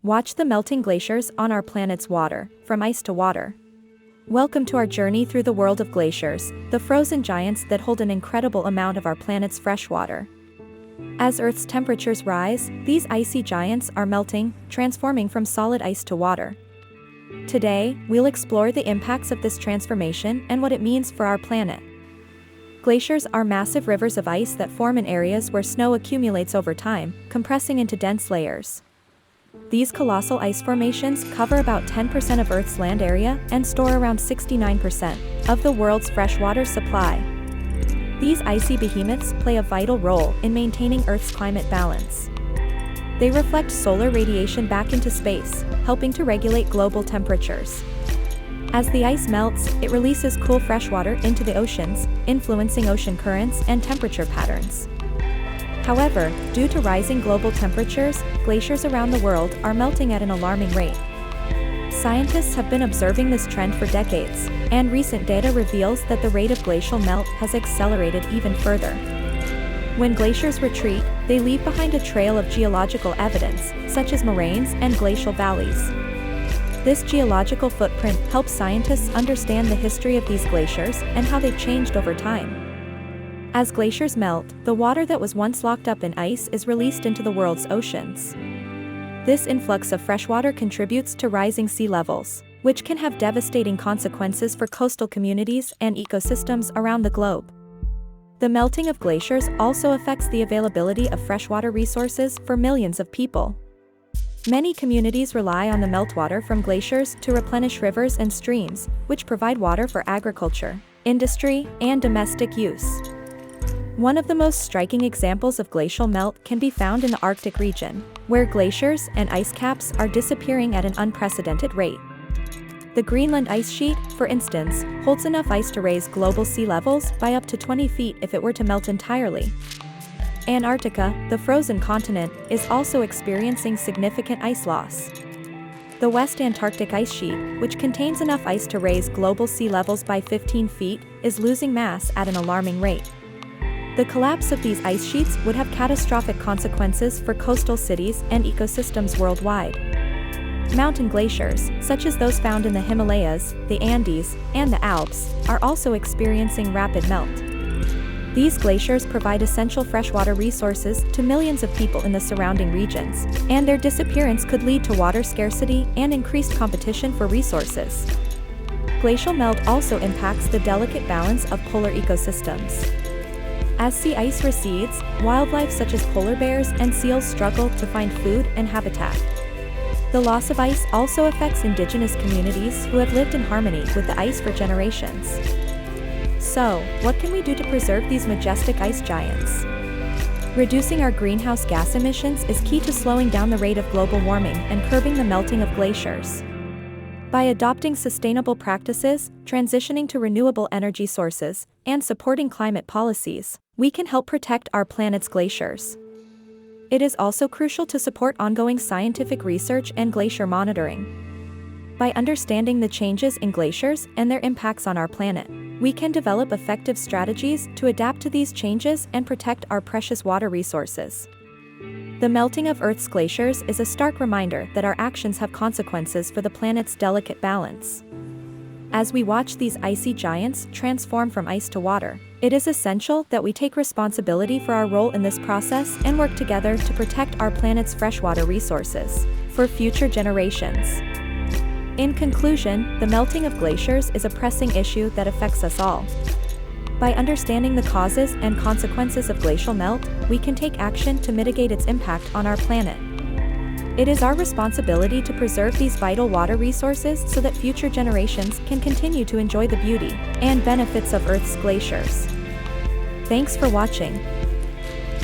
Watch the melting glaciers on our planet's water, from ice to water. Welcome to our journey through the world of glaciers, the frozen giants that hold an incredible amount of our planet's fresh water. As Earth's temperatures rise, these icy giants are melting, transforming from solid ice to water. Today, we'll explore the impacts of this transformation and what it means for our planet. Glaciers are massive rivers of ice that form in areas where snow accumulates over time, compressing into dense layers. These colossal ice formations cover about 10% of Earth's land area and store around 69% of the world's freshwater supply. These icy behemoths play a vital role in maintaining Earth's climate balance. They reflect solar radiation back into space, helping to regulate global temperatures. As the ice melts, it releases cool freshwater into the oceans, influencing ocean currents and temperature patterns. However, due to rising global temperatures, glaciers around the world are melting at an alarming rate. Scientists have been observing this trend for decades, and recent data reveals that the rate of glacial melt has accelerated even further. When glaciers retreat, they leave behind a trail of geological evidence, such as moraines and glacial valleys. This geological footprint helps scientists understand the history of these glaciers and how they've changed over time. As glaciers melt, the water that was once locked up in ice is released into the world's oceans. This influx of freshwater contributes to rising sea levels, which can have devastating consequences for coastal communities and ecosystems around the globe. The melting of glaciers also affects the availability of freshwater resources for millions of people. Many communities rely on the meltwater from glaciers to replenish rivers and streams, which provide water for agriculture, industry, and domestic use. One of the most striking examples of glacial melt can be found in the Arctic region, where glaciers and ice caps are disappearing at an unprecedented rate. The Greenland ice sheet, for instance, holds enough ice to raise global sea levels by up to 20 feet if it were to melt entirely. Antarctica, the frozen continent, is also experiencing significant ice loss. The West Antarctic ice sheet, which contains enough ice to raise global sea levels by 15 feet, is losing mass at an alarming rate. The collapse of these ice sheets would have catastrophic consequences for coastal cities and ecosystems worldwide. Mountain glaciers, such as those found in the Himalayas, the Andes, and the Alps, are also experiencing rapid melt. These glaciers provide essential freshwater resources to millions of people in the surrounding regions, and their disappearance could lead to water scarcity and increased competition for resources. Glacial melt also impacts the delicate balance of polar ecosystems. As sea ice recedes, wildlife such as polar bears and seals struggle to find food and habitat. The loss of ice also affects indigenous communities who have lived in harmony with the ice for generations. So, what can we do to preserve these majestic ice giants? Reducing our greenhouse gas emissions is key to slowing down the rate of global warming and curbing the melting of glaciers. By adopting sustainable practices, transitioning to renewable energy sources, and supporting climate policies, we can help protect our planet's glaciers. It is also crucial to support ongoing scientific research and glacier monitoring. By understanding the changes in glaciers and their impacts on our planet, we can develop effective strategies to adapt to these changes and protect our precious water resources. The melting of Earth's glaciers is a stark reminder that our actions have consequences for the planet's delicate balance. As we watch these icy giants transform from ice to water, it is essential that we take responsibility for our role in this process and work together to protect our planet's freshwater resources for future generations. In conclusion, the melting of glaciers is a pressing issue that affects us all. By understanding the causes and consequences of glacial melt, we can take action to mitigate its impact on our planet. It is our responsibility to preserve these vital water resources so that future generations can continue to enjoy the beauty and benefits of Earth's glaciers. Thanks for watching.